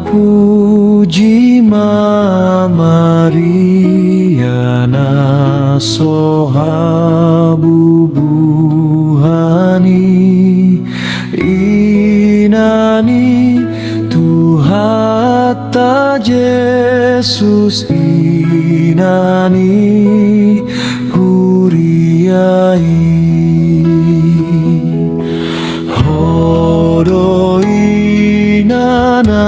Puji Mariana sohabu buhani inani Tuhata Yesus inani huriai hodo inana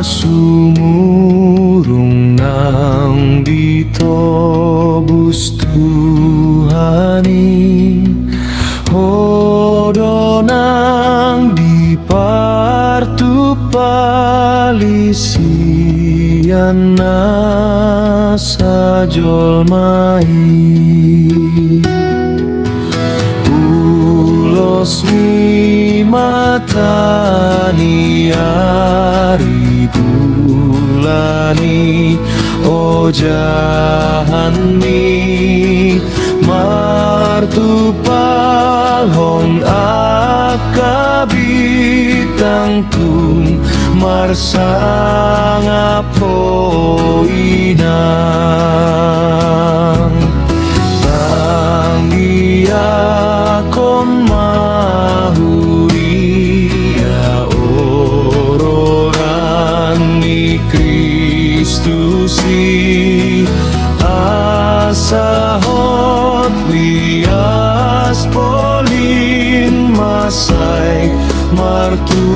sumurung nang ditobus Tuhani hodo nang dipartu palisian sajolmai ulos mi matani ari bulani ojahanmi martupal hong akabitang tung marsanga poinang tangia kon mahuria ororan ni Kristusi asahot wias polin masai martu